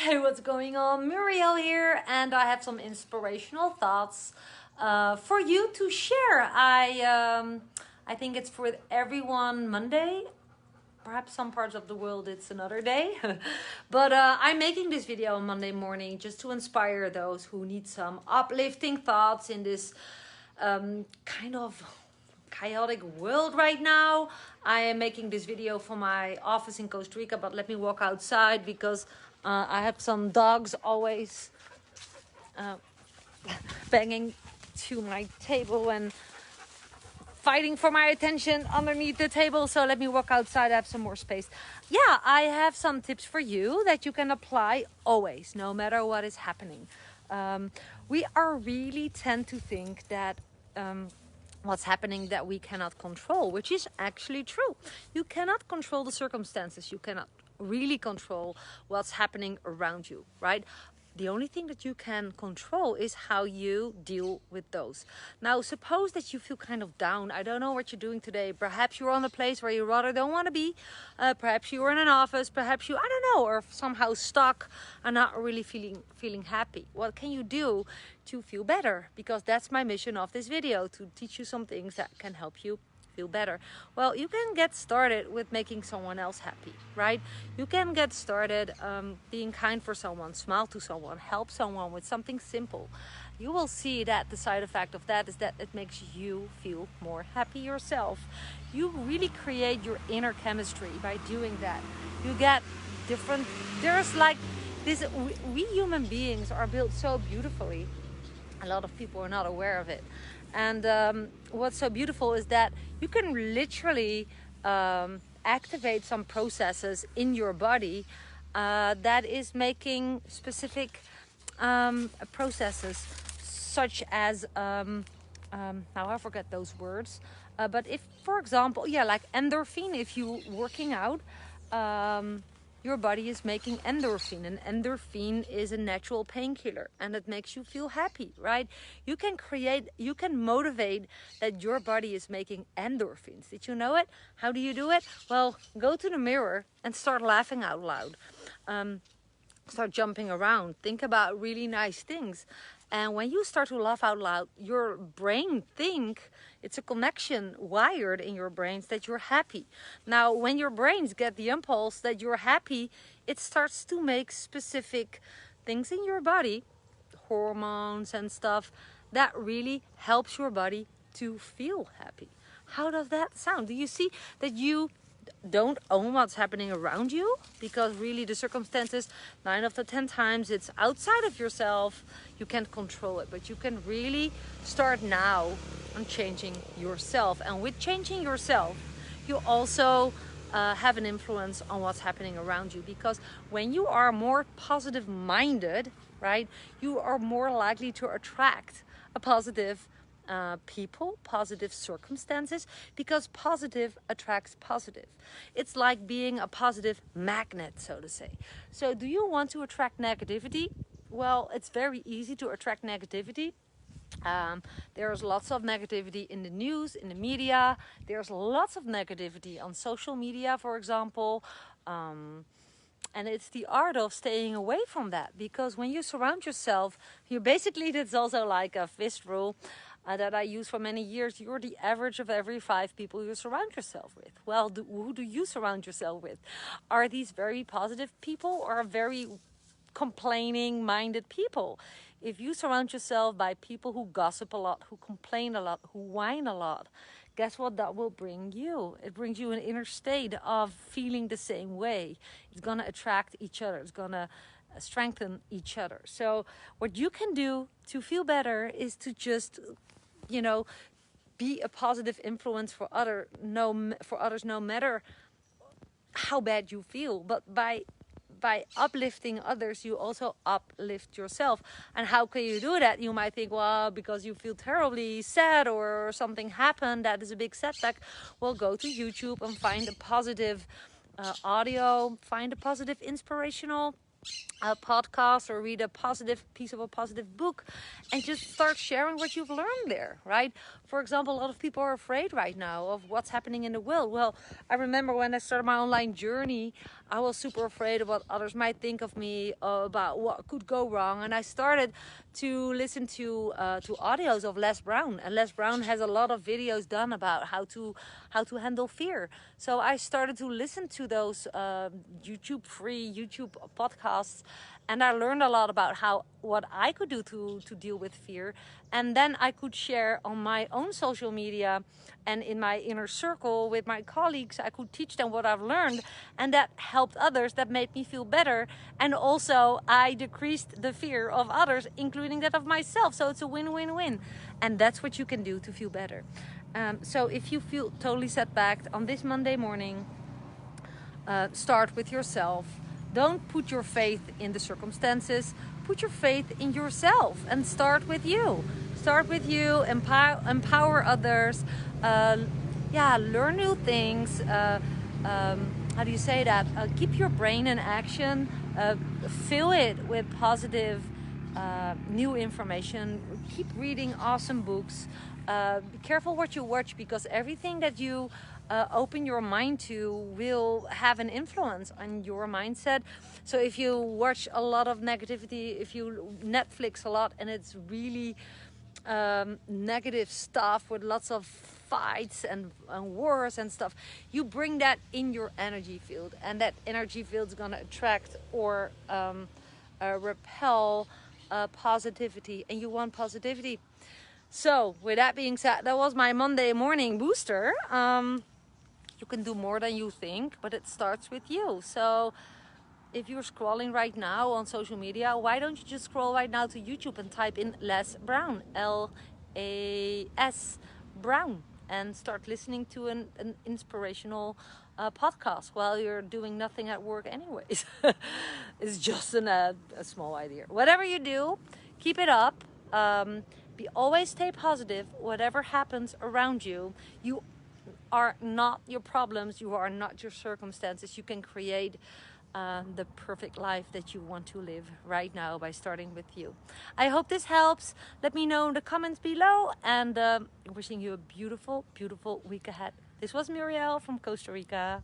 Hey, what's going on? Muriel here, and I have some inspirational thoughts for you to share. I think it's for everyone Monday. Perhaps some parts of the world it's another day. But I'm making this video on Monday morning just to inspire those who need some uplifting thoughts in this kind of chaotic world right now. I am making this video for my office in Costa Rica, but let me walk outside because I have some dogs always banging to my table and fighting for my attention underneath the table. So let me walk outside. I have some more space. Yeah, I have some tips for you that you can apply always, no matter what is happening. We are really tend to think that what's happening that we cannot control, which is actually true. You cannot control the circumstances. You cannot really control what's happening around you, right? The only thing that you can control is how you deal with those. Now, suppose that you feel kind of down. I don't know what you're doing today. Perhaps you're on a place where you rather don't want to be. Perhaps you're in an office. Perhaps you, I don't know, or somehow stuck and not really feeling happy. What can you do to feel better? Because that's my mission of this video, to teach you some things that can help you feel better. Well, you can get started with making someone else happy, right? You can get started being kind for someone, smile to someone, help someone with something simple. You will see that the side effect of that is that it makes you feel more happy yourself. You really create your inner chemistry by doing that. You get different, there's like this, we human beings are built so beautifully. A lot of people are not aware of it. And what's so beautiful is that you can literally activate some processes in your body that is making specific processes, such as now I forget those words, but if, for example, like endorphin, if you working out, your body is making endorphin, and endorphin is a natural painkiller, and it makes you feel happy, right? You can motivate that your body is making endorphins. Did you know it? How do you do it? Well, go to the mirror and start laughing out loud. Start jumping around. Think about really nice things. And when you start to laugh out loud, your brain it's a connection wired in your brains that you're happy. Now, when your brains get the impulse that you're happy, it starts to make specific things in your body, hormones and stuff, that really helps your body to feel happy. How does that sound? Do you see that you don't own what's happening around you? Because really the circumstances, 9 of the 10 times, it's outside of yourself. You can't control it, but you can really start now on changing yourself. And with changing yourself, you also have an influence on what's happening around you. Because when you are more positive minded, right, you are more likely to attract a positive people, positive circumstances, because positive attracts positive. It's like being a positive magnet, so to say. So do you want to attract negativity? Well, it's very easy to attract negativity. There's lots of negativity in the news, in the media. There's lots of negativity on social media, for example. And it's the art of staying away from that, because when you surround yourself, that's also like a fist rule that I use for many years. You're the average of every 5 people you surround yourself with. Well, who do you surround yourself with? Are these very positive people or very complaining minded people? If you surround yourself by people who gossip a lot, who complain a lot, who whine a lot, guess what that will bring you? It brings you an inner state of feeling the same way. It's going to attract each other. It's going to strengthen each other. So what you can do to feel better is to just, be a positive influence for others, no matter how bad you feel. But by uplifting others, you also uplift yourself. And how can you do that? You might think, well, because you feel terribly sad or something happened that is a big setback. Well, go to YouTube and find a positive audio, find a positive inspirational podcast, or read a positive piece of a positive book, and just start sharing what you've learned there, right? For example, a lot of people are afraid right now of what's happening in the world. Well, I remember when I started my online journey, I was super afraid of what others might think of me, about what could go wrong. And I started to listen to audios of Les Brown. And Les Brown has a lot of videos done about how to handle fear. So I started to listen to those free YouTube podcasts, and I learned a lot about what I could do to deal with fear. And then I could share on my own social media and in my inner circle with my colleagues. I could teach them what I've learned, and that helped others. That made me feel better. And also I decreased the fear of others, including that of myself. So it's a win-win-win. And that's what you can do to feel better. So if you feel totally set back on this Monday morning, start with yourself. Don't put your faith in the circumstances. Put your faith in yourself and start with you. Start with you. Empower others. Learn new things. How do you say that? Keep your brain in action. Fill it with positive new information. Keep reading awesome books. Be careful what you watch, because everything that you open your mind to will have an influence on your mindset. So if you watch a lot of negativity, if you Netflix a lot and it's really negative stuff with lots of fights and wars and stuff, you bring that in your energy field, and that energy field is going to attract or repel positivity, and you want positivity. So with that being said, that was my Monday morning booster. You can do more than you think, but it starts with you. So if you're scrolling right now on social media, why don't you just scroll right now to YouTube and type in Les Brown, L-A-S Brown, and start listening to an inspirational podcast while you're doing nothing at work anyways. It's just a small idea. Whatever you do, keep it up. Always stay positive. Whatever happens around you, you are not your problems. You are not your circumstances. You can create the perfect life that you want to live right now by starting with you. I hope this helps. Let me know in the comments below, and wishing you a beautiful, beautiful week ahead. This was Muriel from Costa Rica.